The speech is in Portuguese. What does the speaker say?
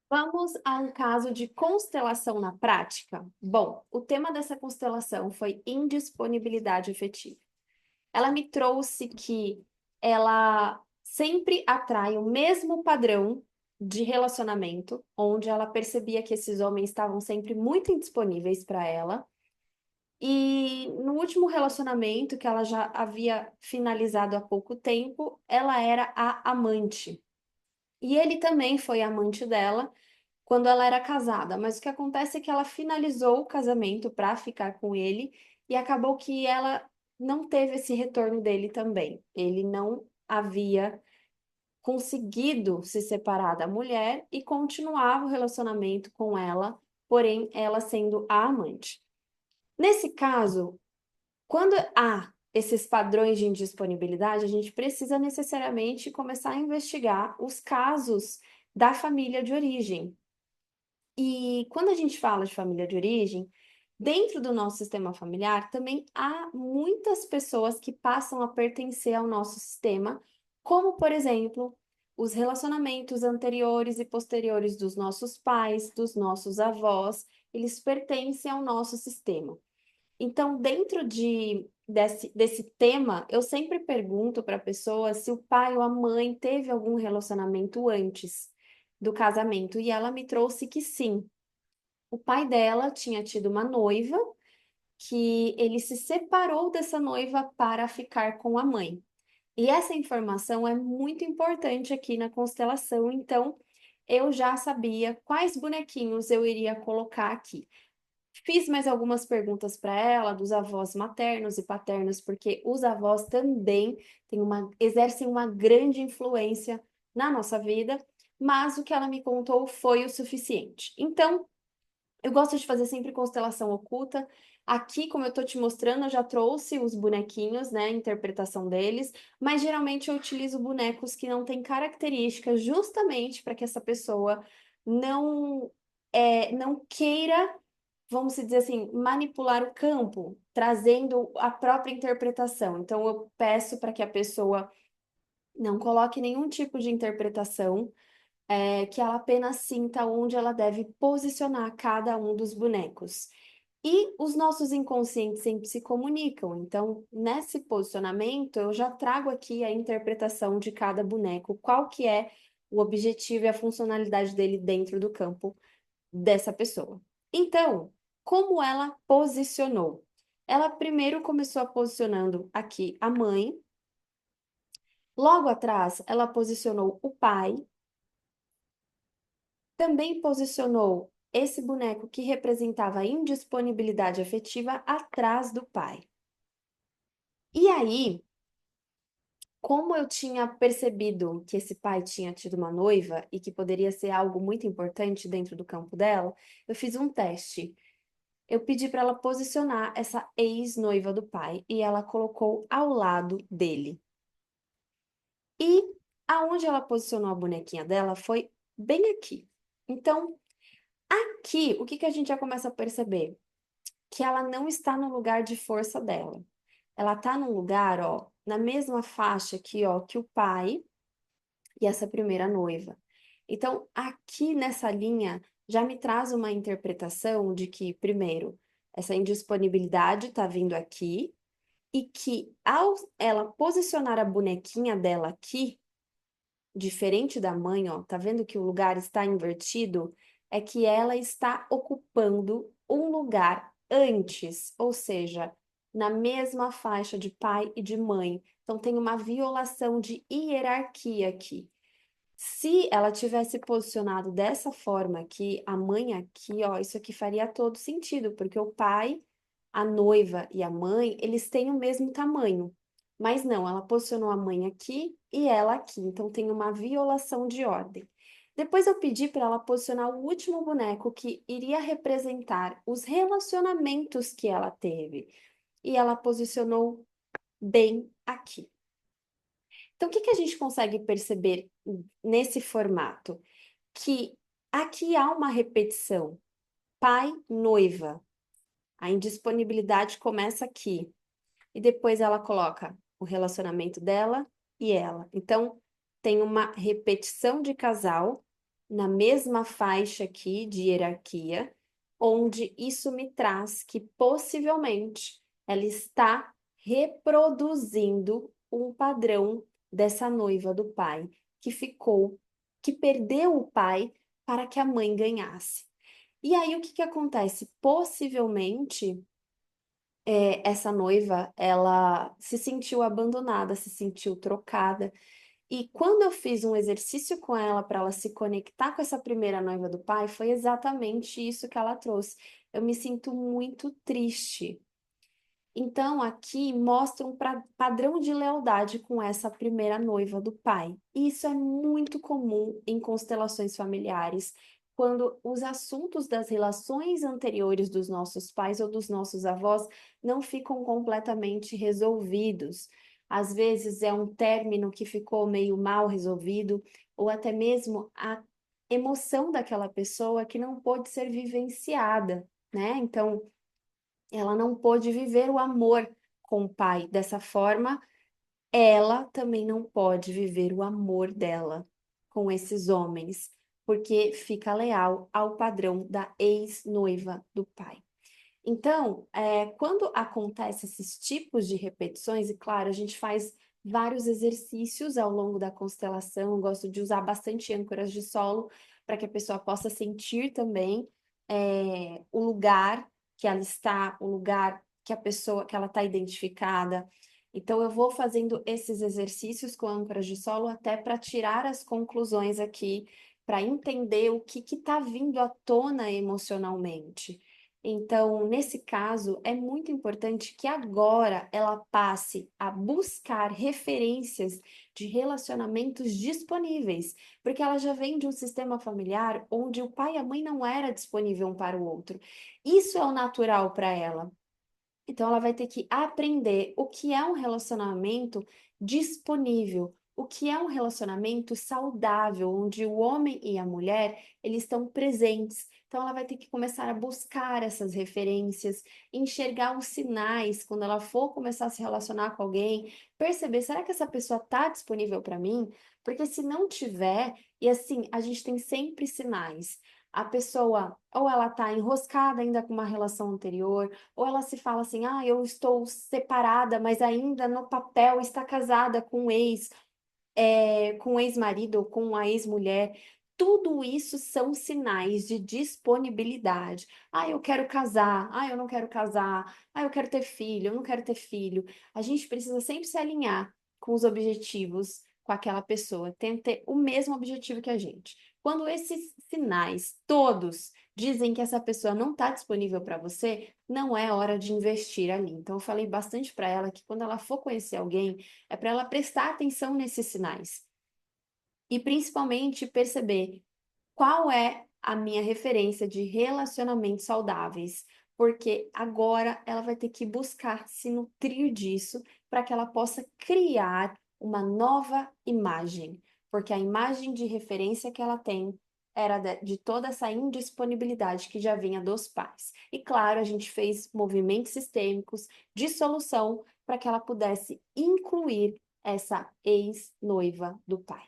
Vamos a um caso de constelação na prática? Bom, o tema dessa constelação foi indisponibilidade afetiva. Ela me trouxe que ela sempre atrai o mesmo padrão de relacionamento, onde ela percebia que esses homens estavam sempre muito indisponíveis para ela. E no último relacionamento que ela já havia finalizado há pouco tempo, ela era a amante. E ele também foi amante dela quando ela era casada, mas o que acontece é que ela finalizou o casamento para ficar com ele e acabou que ela não teve esse retorno dele também. Ele não havia conseguido se separar da mulher e continuava o relacionamento com ela, porém ela sendo a amante. Nesse caso, quando há esses padrões de indisponibilidade, a gente precisa necessariamente começar a investigar os casos da família de origem. E quando a gente fala de família de origem, dentro do nosso sistema familiar também há muitas pessoas que passam a pertencer ao nosso sistema, como, por exemplo, os relacionamentos anteriores e posteriores dos nossos pais, dos nossos avós, eles pertencem ao nosso sistema. Então, desse tema, eu sempre pergunto para a pessoa se o pai ou a mãe teve algum relacionamento antes do casamento, e ela me trouxe que sim. O pai dela tinha tido uma noiva que ele se separou dessa noiva para ficar com a mãe. E essa informação é muito importante aqui na constelação, então eu já sabia quais bonequinhos eu iria colocar aqui. Fiz mais algumas perguntas para ela dos avós maternos e paternos, porque os avós também exercem uma grande influência na nossa vida, mas o que ela me contou foi o suficiente. Então, eu gosto de fazer sempre constelação oculta. Aqui, como eu tô te mostrando, eu já trouxe os bonequinhos, né, a interpretação deles, mas geralmente eu utilizo bonecos que não têm características, justamente para que essa pessoa não não queira, vamos dizer assim, manipular o campo, trazendo a própria interpretação. Então, eu peço para que a pessoa não coloque nenhum tipo de interpretação, que ela apenas sinta onde ela deve posicionar cada um dos bonecos. E os nossos inconscientes sempre se comunicam, então, nesse posicionamento, eu já trago aqui a interpretação de cada boneco, qual que é o objetivo e a funcionalidade dele dentro do campo dessa pessoa. Então, como ela posicionou? Ela primeiro começou posicionando aqui a mãe, logo atrás ela posicionou o pai, também posicionou esse boneco que representava a indisponibilidade afetiva atrás do pai. E aí, como eu tinha percebido que esse pai tinha tido uma noiva e que poderia ser algo muito importante dentro do campo dela, eu fiz um teste. Eu pedi para ela posicionar essa ex-noiva do pai e ela colocou ao lado dele. E aonde ela posicionou a bonequinha dela foi bem aqui. Então, aqui, o que que a gente já começa a perceber? Que ela não está no lugar de força dela. Ela está num lugar, ó, na mesma faixa aqui, ó, que o pai e essa primeira noiva. Então, aqui nessa linha já me traz uma interpretação de que, primeiro, essa indisponibilidade está vindo aqui e que ao ela posicionar a bonequinha dela aqui, diferente da mãe, ó, tá vendo que o lugar está invertido? É que ela está ocupando um lugar antes, ou seja, na mesma faixa de pai e de mãe. Então tem uma violação de hierarquia aqui. Se ela tivesse posicionado dessa forma aqui, a mãe aqui, ó, isso aqui faria todo sentido, porque o pai, a noiva e a mãe, eles têm o mesmo tamanho. Mas não, ela posicionou a mãe aqui e ela aqui, então tem uma violação de ordem. Depois eu pedi para ela posicionar o último boneco que iria representar os relacionamentos que ela teve. E ela posicionou bem aqui. Então, o que que a gente consegue perceber nesse formato? Que aqui há uma repetição. Pai, noiva. A indisponibilidade começa aqui. E depois ela coloca o relacionamento dela e ela. Então, tem uma repetição de casal na mesma faixa aqui de hierarquia, onde isso me traz que possivelmente ela está reproduzindo um padrão dessa noiva do pai, que ficou, que perdeu o pai para que a mãe ganhasse. E aí o que que acontece? Possivelmente essa noiva, ela se sentiu abandonada, se sentiu trocada. E quando eu fiz um exercício com ela para ela se conectar com essa primeira noiva do pai, foi exatamente isso que ela trouxe. Eu me sinto muito triste. Então, aqui mostra um padrão de lealdade com essa primeira noiva do pai. E isso é muito comum em constelações familiares, quando os assuntos das relações anteriores dos nossos pais ou dos nossos avós não ficam completamente resolvidos. Às vezes é um término que ficou meio mal resolvido, ou até mesmo a emoção daquela pessoa que não pôde ser vivenciada, né? Então, ela não pôde viver o amor com o pai. Dessa forma, ela também não pode viver o amor dela com esses homens, porque fica leal ao padrão da ex-noiva do pai. Então, quando acontecem esses tipos de repetições, e claro, a gente faz vários exercícios ao longo da constelação, eu gosto de usar bastante âncoras de solo para que a pessoa possa sentir também o lugar que ela está, o lugar que a pessoa, que ela está identificada. Então, eu vou fazendo esses exercícios com âncoras de solo até para tirar as conclusões aqui, para entender o que está vindo à tona emocionalmente. Então, nesse caso, é muito importante que agora ela passe a buscar referências de relacionamentos disponíveis, porque ela já vem de um sistema familiar onde o pai e a mãe não era disponível um para o outro. Isso é o natural para ela. Então, ela vai ter que aprender o que é um relacionamento disponível, o que é um relacionamento saudável, onde o homem e a mulher, eles estão presentes. Então, ela vai ter que começar a buscar essas referências, enxergar os sinais quando ela for começar a se relacionar com alguém, perceber, será que essa pessoa está disponível para mim? Porque se não tiver, e assim, a gente tem sempre sinais. A pessoa, ou ela está enroscada ainda com uma relação anterior, ou ela se fala assim, ah, eu estou separada, mas ainda no papel está casada com com um ex-marido ou com uma ex-mulher. Tudo isso são sinais de disponibilidade. Ah, eu quero casar. Ah, eu não quero casar. Ah, eu quero ter filho. Eu não quero ter filho. A gente precisa sempre se alinhar com os objetivos com aquela pessoa. Tem que ter o mesmo objetivo que a gente. Quando esses sinais todos dizem que essa pessoa não está disponível para você, não é hora de investir ali. Então, eu falei bastante para ela que quando ela for conhecer alguém, é para ela prestar atenção nesses sinais e principalmente perceber qual é a minha referência de relacionamentos saudáveis, porque agora ela vai ter que buscar se nutrir disso para que ela possa criar uma nova imagem, porque a imagem de referência que ela tem era de toda essa indisponibilidade que já vinha dos pais. E claro, a gente fez movimentos sistêmicos de solução para que ela pudesse incluir essa ex-noiva do pai.